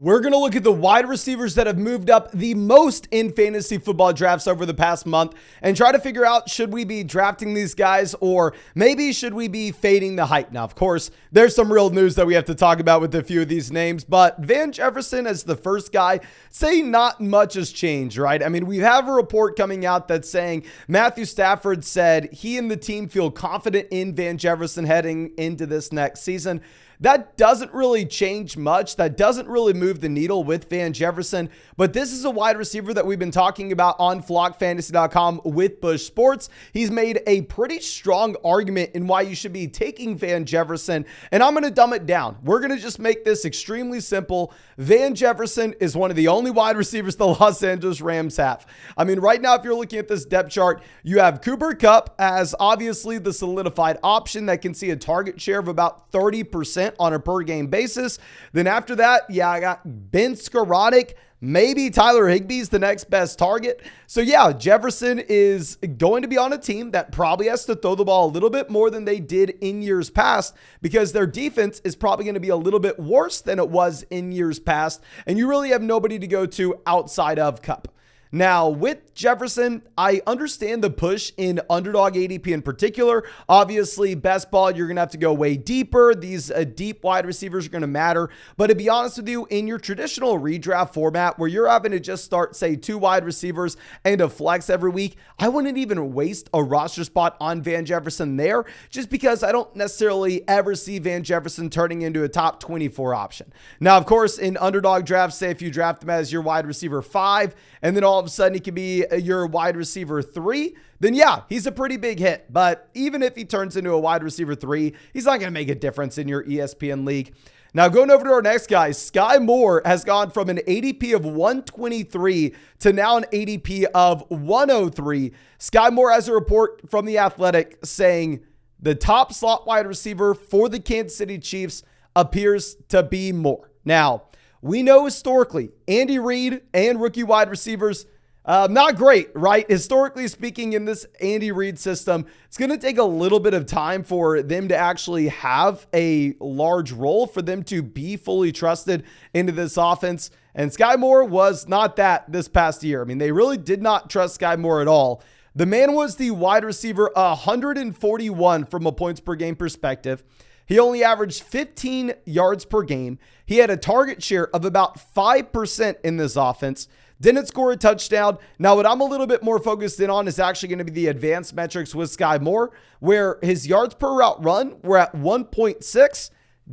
We're going to look at the wide receivers that have moved up the most in fantasy football drafts over the past month and try to figure out, should we be drafting these guys or maybe should we be fading the hype? Now, of course, there's some real news that we have to talk about with a few of these names, but Van Jefferson as the first guy, say not much has changed, right? I mean, we have a report coming out that's saying Matthew Stafford said he and the team feel confident in Van Jefferson heading into this next season. That doesn't really change much. That doesn't really move the needle with Van Jefferson, but this is a wide receiver that we've been talking about on flockfantasy.com with Bush Sports. He's made a pretty strong argument in why you should be taking Van Jefferson, and I'm going to dumb it down. We're going to just make this extremely simple. Van Jefferson is one of the only wide receivers the Los Angeles Rams have. I mean, right now, if you're looking at this depth chart, you have Cooper Kupp as obviously the solidified option that can see a target share of about 30% on a per game basis. Then after that, I got Ben SKYROCKETING. Maybe Tyler Higbee's the next best target. So yeah, Jefferson is going to be on a team that probably has to throw the ball a little bit more than they did in years past because their defense is probably going to be a little bit worse than it was in years past. And you really have nobody to go to outside of Kupp. Now, with Jefferson, I understand the push in underdog ADP in particular. Obviously, best ball, you're going to have to go way deeper. These deep wide receivers are going to matter. But to be honest with you, in your traditional redraft format where you're having to just start, say, 2 wide receivers and a flex every week, I wouldn't even waste a roster spot on Van Jefferson there just because I don't necessarily ever see Van Jefferson turning into a top 24 option. Now, of course, in underdog drafts, say if you draft him as your wide receiver 5 and then all of a sudden he could be your wide receiver 3, then yeah, he's a pretty big hit. But even if he turns into a wide receiver 3, he's not going to make a difference in your ESPN league. Now, going over to our next guy, Sky Moore has gone from an ADP of 123 to now an ADP of 103. Sky Moore has a report from The Athletic saying the top slot wide receiver for the Kansas City Chiefs appears to be Moore. Now, we know historically, Andy Reid and rookie wide receivers, not great, right? Historically speaking, in this Andy Reid system, it's going to take a little bit of time for them to actually have a large role, for them to be fully trusted into this offense. And Sky Moore was not that this past year. I mean, they really did not trust Sky Moore at all. The man was the wide receiver 141 from a points per game perspective. He only averaged 15 yards per game. He had a target share of about 5% in this offense. Didn't score a touchdown. Now, what I'm a little bit more focused in on is actually going to be the advanced metrics with Sky Moore, where his yards per route run were at 1.6.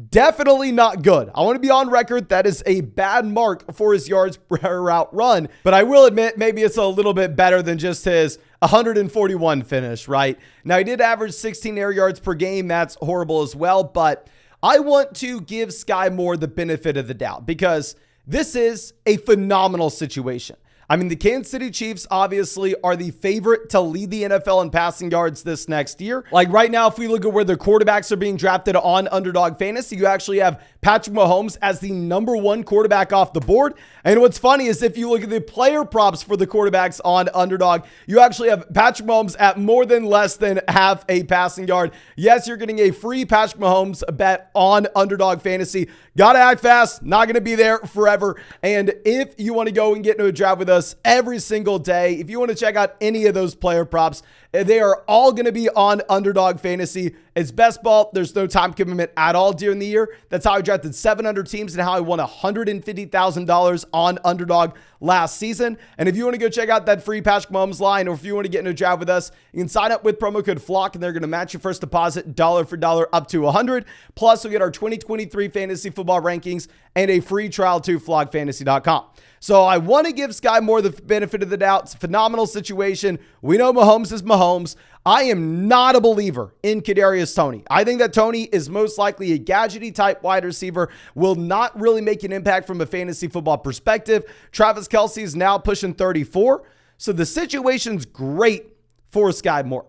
Definitely not good. I want to be on record. That is a bad mark for his yards per route run. But I will admit, maybe it's a little bit better than just his 141 finish, right? Now, he did average 16 air yards per game. That's horrible as well. But I want to give Sky Moore the benefit of the doubt because this is a phenomenal situation. I mean, the Kansas City Chiefs obviously are the favorite to lead the NFL in passing yards this next year. Like right now, if we look at where the quarterbacks are being drafted on Underdog Fantasy, you actually have Patrick Mahomes as the number 1 quarterback off the board. And what's funny is if you look at the player props for the quarterbacks on Underdog, you actually have Patrick Mahomes at more than less than half a passing yard. Yes, you're getting a free Patrick Mahomes bet on Underdog Fantasy. Gotta act fast, not gonna be there forever. And if you want to go and get into a draft with us every single day, if you want to check out any of those player props, they are all going to be on Underdog Fantasy. It's best ball. There's no time commitment at all during the year. That's how I drafted 700 teams and how I won $150,000 on Underdog last season. And if you want to go check out that free Patrick Mahomes line, or if you want to get in a draft with us, you can sign up with promo code FLOCK and they're going to match your first deposit dollar for dollar up to $100. Plus, you'll get our 2023 fantasy football rankings and a free trial to flockfantasy.com. So I want to give Sky Moore the benefit of the doubt. It's a phenomenal situation. We know Mahomes is Mahomes. I am not a believer in Kadarius Toney. I think that Toney is most likely a gadgety type wide receiver, will not really make an impact from a fantasy football perspective. Travis Kelce is now pushing 34. So the situation's great for Sky Moore.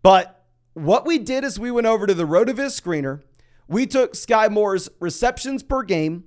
But what we did is we went over to the RotoViz screener. We took Sky Moore's receptions per game,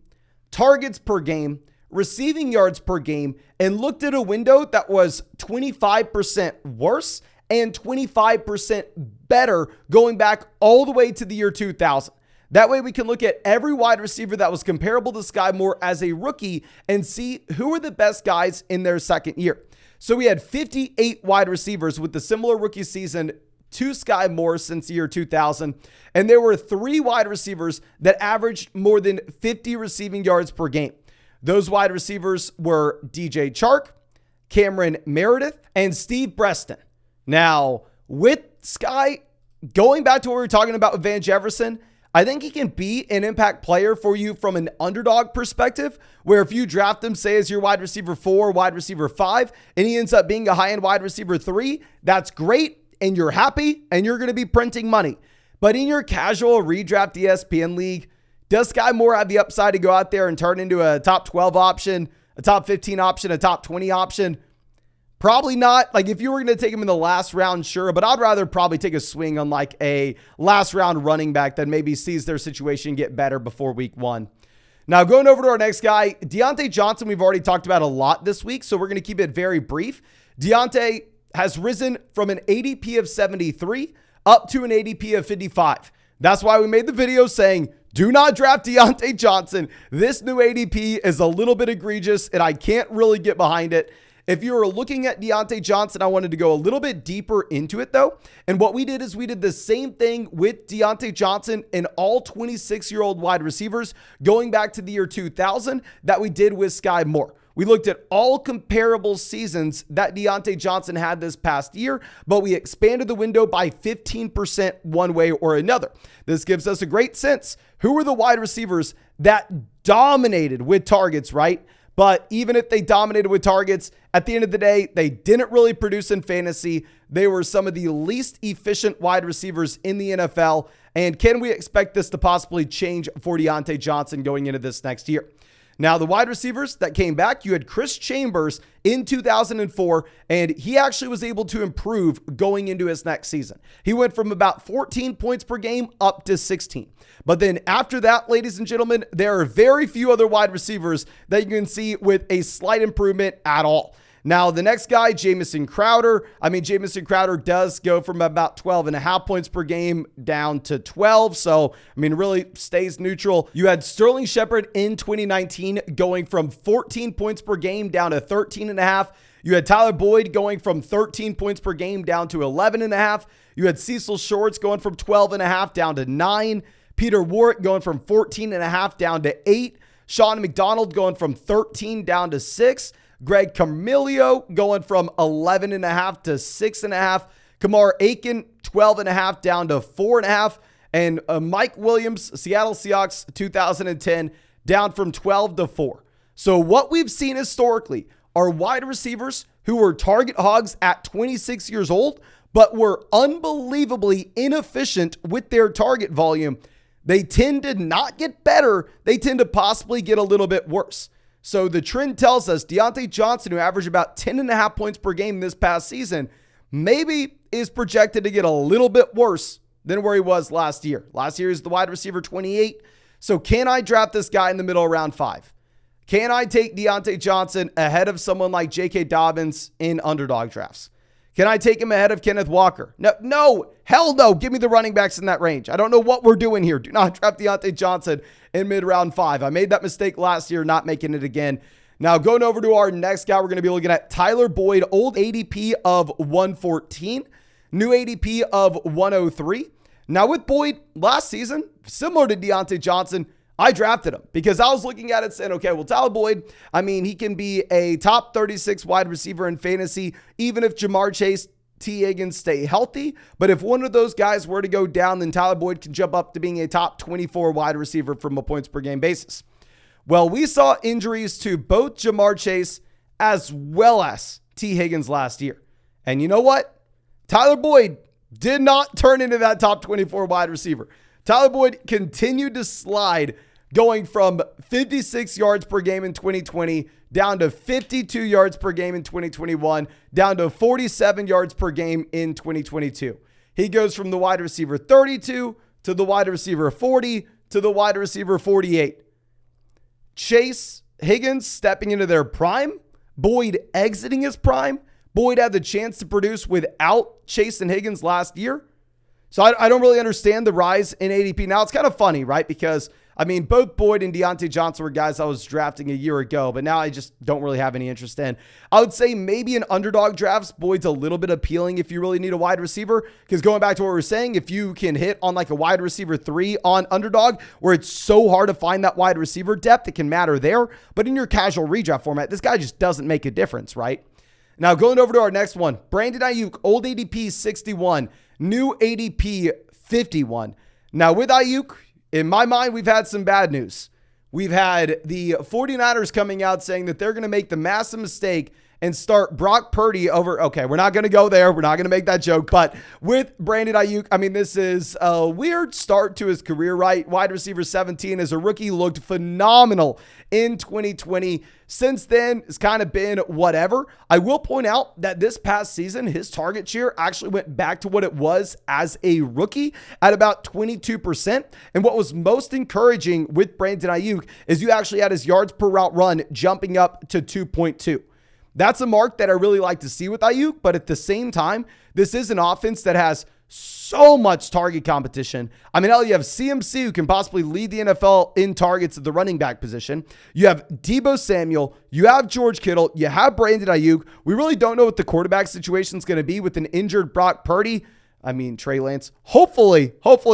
targets per game, receiving yards per game, and looked at a window that was 25% worse and 25% better going back all the way to the year 2000. That way we can look at every wide receiver that was comparable to Sky Moore as a rookie and see who are the best guys in their second year. So we had 58 wide receivers with the similar rookie season to Sky Moore since the year 2000. And there were 3 wide receivers that averaged more than 50 receiving yards per game. Those wide receivers were DJ Chark, Cameron Meredith, and Steve Preston. Now, with Sky, going back to what we were talking about with Van Jefferson, I think he can be an impact player for you from an underdog perspective, where if you draft him, say, as your wide receiver 4, wide receiver 5, and he ends up being a high-end wide receiver 3, that's great, and you're happy, and you're going to be printing money. But in your casual redraft ESPN league, does Sky Moore have the upside to go out there and turn into a top 12 option, a top 15 option, a top 20 option? Probably not. Like, if you were going to take him in the last round, sure, but I'd rather probably take a swing on like a last round running back that maybe sees their situation get better before week 1. Now, going over to our next guy, Deontay Johnson, we've already talked about a lot this week, so we're going to keep it very brief. Deontay has risen from an ADP of 73 up to an ADP of 55. That's why we made the video saying, do not draft Deontay Johnson. This new ADP is a little bit egregious, and I can't really get behind it. If you were looking at Deontay Johnson, I wanted to go a little bit deeper into it, though. And what we did is we did the same thing with Deontay Johnson and all 26-year-old wide receivers going back to the year 2000 that we did with Sky Moore. We looked at all comparable seasons that Deontay Johnson had this past year, but we expanded the window by 15% one way or another. This gives us a great sense. Who were the wide receivers that dominated with targets, right? But even if they dominated with targets, at the end of the day, they didn't really produce in fantasy. They were some of the least efficient wide receivers in the NFL. And can we expect this to possibly change for Deontay Johnson going into this next year? Now, the wide receivers that came back, you had Chris Chambers in 2004, and he actually was able to improve going into his next season. He went from about 14 points per game up to 16. But then after that, ladies and gentlemen, there are very few other wide receivers that you can see with a slight improvement at all. Now, the next guy, Jamison Crowder. Jamison Crowder does go from about 12.5 points per game down to 12. So, really stays neutral. You had Sterling Shepard in 2019 going from 14 points per game down to 13.5. You had Tyler Boyd going from 13 points per game down to 11.5. You had Cecil Shorts going from 12.5 down to 9. Peter Warrick going from 14.5 down to 8. Sean McDonald going from 13 down to 6. Greg Carmilio going from 11.5 to 6.5. Kamar Aiken, 12.5 down to 4.5. And Mike Williams, Seattle Seahawks, 2010, down from 12 to 4. So what we've seen historically are wide receivers who were target hogs at 26 years old, but were unbelievably inefficient with their target volume. They tend to not get better. They tend to possibly get a little bit worse. So the trend tells us Deontay Johnson, who averaged about 10.5 points per game this past season, maybe is projected to get a little bit worse than where he was last year. Last year, he was the wide receiver 28. So can I draft this guy in the middle of round 5? Can I take Deontay Johnson ahead of someone like J.K. Dobbins in underdog drafts? Can I take him ahead of Kenneth Walker? No, hell no. Give me the running backs in that range. I don't know what we're doing here. Do not draft Deontay Johnson in mid-round 5. I made that mistake last year, not making it again. Now, going over to our next guy, we're going to be looking at Tyler Boyd, old ADP of 114, new ADP of 103. Now, with Boyd last season, similar to Deontay Johnson, I drafted him because I was looking at it saying, okay, well, Tyler Boyd, he can be a top 36 wide receiver in fantasy, even if Jamar Chase, T. Higgins stay healthy. But if one of those guys were to go down, then Tyler Boyd can jump up to being a top 24 wide receiver from a points per game basis. Well, we saw injuries to both Jamar Chase as well as T. Higgins last year. And you know what? Tyler Boyd did not turn into that top 24 wide receiver. Tyler Boyd continued to slide, going from 56 yards per game in 2020 down to 52 yards per game in 2021, down to 47 yards per game in 2022. He goes from the wide receiver 32 to the wide receiver 40 to the wide receiver 48. Chase, Higgins stepping into their prime, Boyd exiting his prime. Boyd had the chance to produce without Chase and Higgins last year. So I don't really understand the rise in ADP. Now, it's kind of funny, right? Because, I mean, both Boyd and Deontay Johnson were guys I was drafting a year ago, but now I just don't really have any interest in. I would say maybe in underdog drafts, Boyd's a little bit appealing if you really need a wide receiver. Because going back to what we were saying, if you can hit on like a wide receiver 3 on underdog, where it's so hard to find that wide receiver depth, it can matter there. But in your casual redraft format, this guy just doesn't make a difference, right? Now, going over to our next one, Brandon Aiyuk, old ADP 61, new ADP 51. Now, with Aiyuk, in my mind, we've had some bad news. We've had the 49ers coming out saying that they're going to make the massive mistake and start Brock Purdy over. Okay, we're not going to go there. We're not going to make that joke. But with Brandon Aiyuk, I mean, this is a weird start to his career, right? Wide receiver 17 as a rookie, looked phenomenal in 2020. Since then, it's kind of been whatever. I will point out that this past season, his target share actually went back to what it was as a rookie at about 22%. And what was most encouraging with Brandon Aiyuk is you actually had his yards per route run jumping up to 2.2. That's a mark that I really like to see with Aiyuk, but at the same time, this is an offense that has so much target competition. I mean, hell, you have CMC, who can possibly lead the NFL in targets at the running back position. You have Deebo Samuel. You have George Kittle. You have Brandon Aiyuk. We really don't know what the quarterback situation is going to be with an injured Brock Purdy. I mean, Trey Lance, hopefully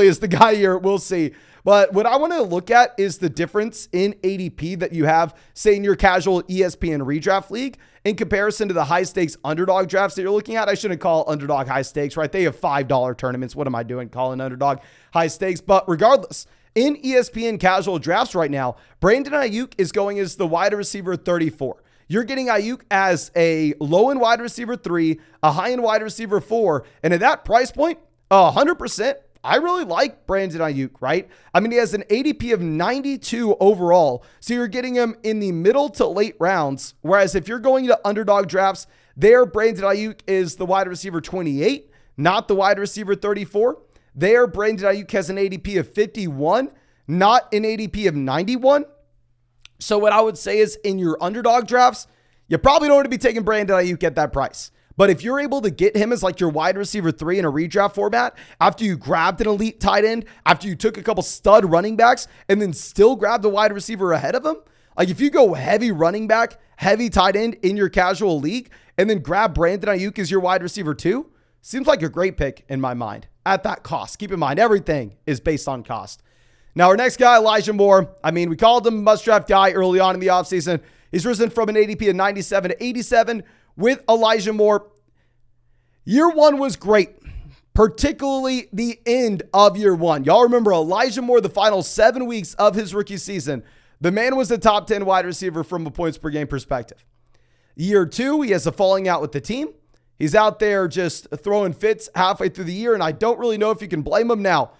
is the guy here. We'll see. But what I want to look at is the difference in ADP that you have, say, in your casual ESPN redraft league in comparison to the high stakes underdog drafts that you're looking at. I shouldn't call underdog high stakes, right? They have $5 tournaments. What am I doing calling underdog high stakes? But regardless, in ESPN casual drafts right now, Brandon Aiyuk is going as the wide receiver 34. You're getting Aiyuk as a low-end wide receiver 3, a high-end wide receiver 4, and at that price point, 100%, I really like Brandon Aiyuk, right? I mean, he has an ADP of 92 overall, so you're getting him in the middle to late rounds, whereas if you're going to underdog drafts, there, Brandon Aiyuk is the wide receiver 28, not the wide receiver 34. There, Brandon Aiyuk has an ADP of 51, not an ADP of 91. So what I would say is in your underdog drafts, you probably don't want to be taking Brandon Aiyuk at that price. But if you're able to get him as like your wide receiver 3 in a redraft format, after you grabbed an elite tight end, after you took a couple stud running backs, and then still grabbed the wide receiver ahead of him, like if you go heavy running back, heavy tight end in your casual league, and then grab Brandon Aiyuk as your wide receiver 2, seems like a great pick in my mind at that cost. Keep in mind, everything is based on cost. Now, our next guy, Elijah Moore. I mean, we called him a must-draft guy early on in the offseason. He's risen from an ADP of 97 to 87 with Elijah Moore. Year one was great, particularly the end of year one. Y'all remember Elijah Moore, the final 7 weeks of his rookie season. The man was a top 10 wide receiver from a points per game perspective. Year two, he has a falling out with the team. He's out there just throwing fits halfway through the year, and I don't really know if you can blame him now.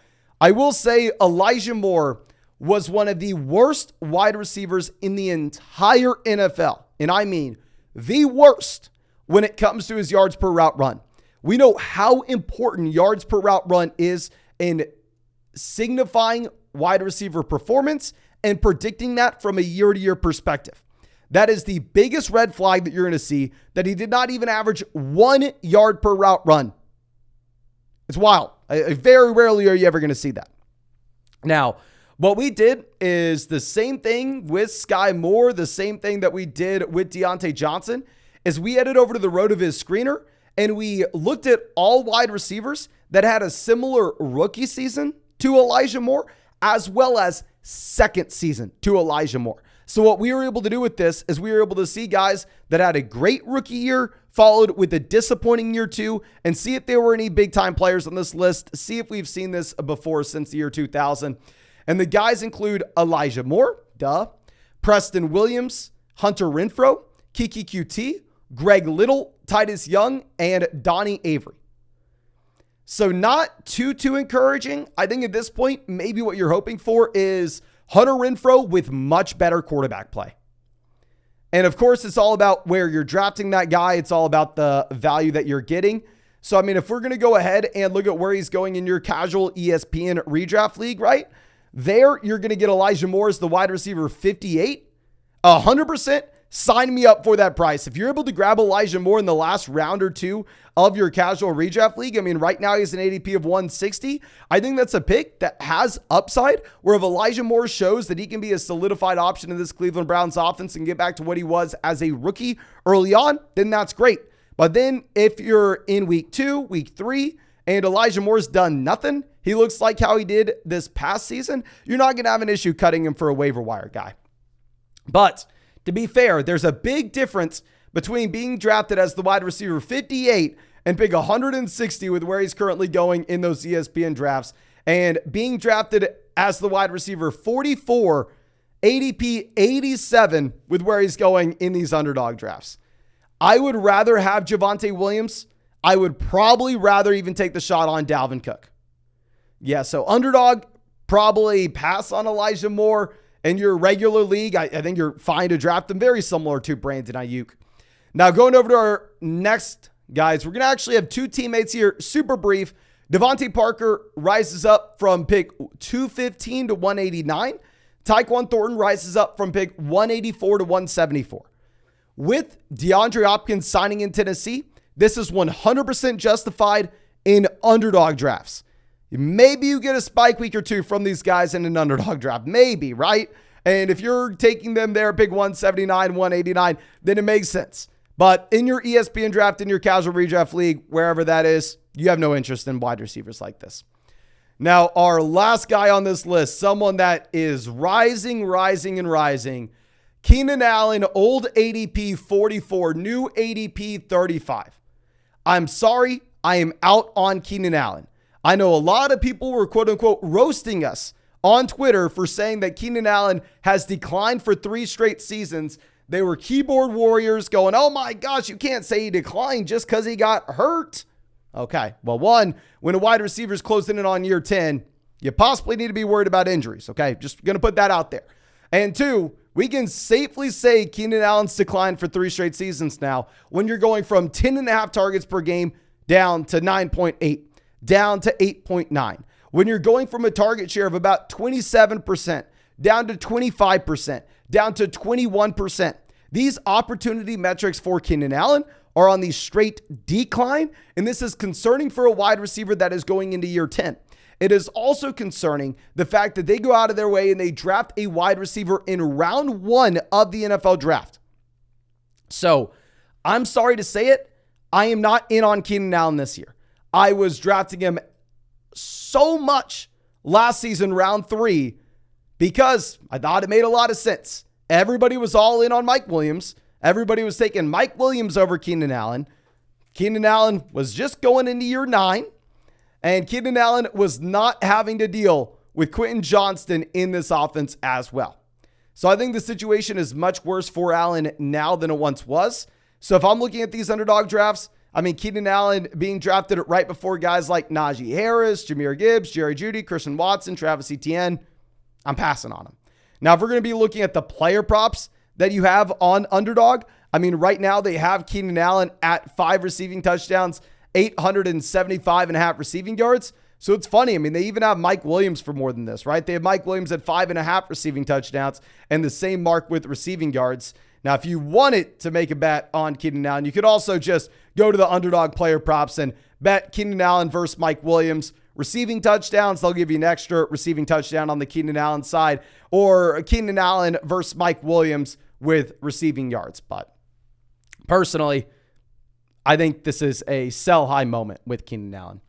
I will say Elijah Moore was one of the worst wide receivers in the entire NFL. And I mean the worst when it comes to his yards per route run. We know how important yards per route run is in signifying wide receiver performance and predicting that from a year-to-year perspective. That is the biggest red flag that you're going to see, that he did not even average 1 yard per route run. It's wild. Very rarely are you ever going to see that. Now, what we did is the same thing with Sky Moore, the same thing that we did with Deontay Johnson, is we headed over to the RotoViz screener and we looked at all wide receivers that had a similar rookie season to Elijah Moore, as well as second season to Elijah Moore. So what we were able to do with this is we were able to see guys that had a great rookie year followed with a disappointing year two, and see if there were any big time players on this list, see if we've seen this before since the year 2000. And the guys include Elijah Moore, Preston Williams, Hunter Renfrow, Kiki QT, Greg Little, Titus Young, and Donnie Avery. So not too encouraging. I think at this point, maybe what you're hoping for is Hunter Renfrow with much better quarterback play. And of course, it's all about where you're drafting that guy. It's all about the value that you're getting. So, I mean, if we're going to go ahead and look at where he's going in your casual ESPN redraft league, right? There, you're going to get Elijah Moore as the wide receiver 58, 100% sign me up for that price. If you're able to grab Elijah Moore in the last round or two of your casual redraft league, I mean, right now he's an ADP of 160. I think that's a pick that has upside, where if Elijah Moore shows that he can be a solidified option in this Cleveland Browns offense and get back to what he was as a rookie early on, then that's great. But then if you're in week 2, week 3, and Elijah Moore's done nothing, he looks like how he did this past season, you're not going to have an issue cutting him for a waiver wire guy. But to be fair, there's a big difference between being drafted as the wide receiver 58 and pick 160 with where he's currently going in those ESPN drafts, and being drafted as the wide receiver 44, ADP 87 with where he's going in these underdog drafts. I would rather have Javonte Williams. I would probably rather even take the shot on Dalvin Cook. Yeah, so underdog, probably pass on Elijah Moore. In your regular league, I think you're fine to draft them, very similar to Brandon Aiyuk. Now, going over to our next guys, we're going to actually have two teammates here, super brief. Devontae Parker rises up from pick 215 to 189. Tyquan Thornton rises up from pick 184 to 174. With DeAndre Hopkins signing in Tennessee, this is 100% justified in underdog drafts. Maybe you get a spike week or two from these guys in an underdog draft. Maybe, right? And if you're taking them there, pick 179, 189, then it makes sense. But in your ESPN draft, in your casual redraft league, wherever that is, you have no interest in wide receivers like this. Now, our last guy on this list, someone that is rising. Keenan Allen, old ADP 44, new ADP 35. I'm sorry, I am out on Keenan Allen. I know a lot of people were quote unquote roasting us on Twitter for saying that Keenan Allen has declined for 3 straight seasons. They were keyboard warriors going, oh my gosh, you can't say he declined just because he got hurt. Okay, well, one, when a wide receiver is closing in on year 10, you possibly need to be worried about injuries, okay? Just going to put that out there. And 2, we can safely say Keenan Allen's declined for 3 straight seasons now when you're going from 10.5 targets per game down to 9.8. down to 8.9. When you're going from a target share of about 27% down to 25%, down to 21%, these opportunity metrics for Keenan Allen are on the straight decline, and this is concerning for a wide receiver that is going into year 10. It is also concerning the fact that they go out of their way and they draft a wide receiver in round 1 of the NFL draft. So I'm sorry to say it, I am not in on Keenan Allen this year. I was drafting him so much last season, round 3, because I thought it made a lot of sense. Everybody was all in on Mike Williams. Everybody was taking Mike Williams over Keenan Allen. Keenan Allen was just going into year 9, and Keenan Allen was not having to deal with Quentin Johnston in this offense as well. So I think the situation is much worse for Allen now than it once was. So if I'm looking at these underdog drafts, I mean, Keenan Allen being drafted right before guys like Najee Harris, Jahmyr Gibbs, Jerry Jeudy, Christian Watson, Travis Etienne, I'm passing on him. Now, if we're going to be looking at the player props that you have on Underdog, I mean, right now they have Keenan Allen at 5 receiving touchdowns, 875.5 receiving yards. So it's funny. I mean, they even have Mike Williams for more than this, right? They have Mike Williams at 5.5 receiving touchdowns and the same mark with receiving yards. Now, if you wanted to make a bet on Keenan Allen, you could also just go to the Underdog player props and bet Keenan Allen versus Mike Williams. Receiving touchdowns, they'll give you an extra receiving touchdown on the Keenan Allen side, or Keenan Allen versus Mike Williams with receiving yards. But personally, I think this is a sell high moment with Keenan Allen.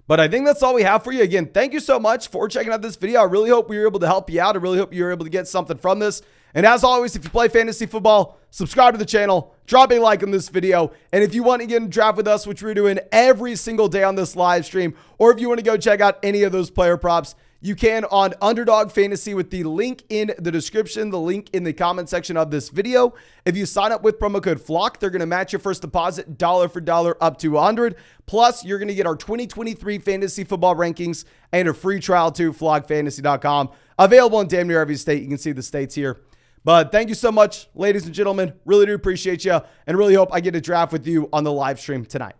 But I think that's all we have for you. Again, thank you so much for checking out this video. I really hope we were able to help you out. I really hope you were able to get something from this. And as always, if you play fantasy football, subscribe to the channel, drop a like on this video. And if you want to get in a draft with us, which we're doing every single day on this live stream, or if you want to go check out any of those player props, you can on Underdog Fantasy with the link in the description, the link in the comment section of this video. If you sign up with promo code FLOCK, they're going to match your first deposit dollar for dollar up to $100. Plus, you're going to get our 2023 fantasy football rankings and a free trial to flockfantasy.com. Available in damn near every state. You can see the states here. But thank you so much, ladies and gentlemen. Really do appreciate you and really hope I get a draft with you on the live stream tonight.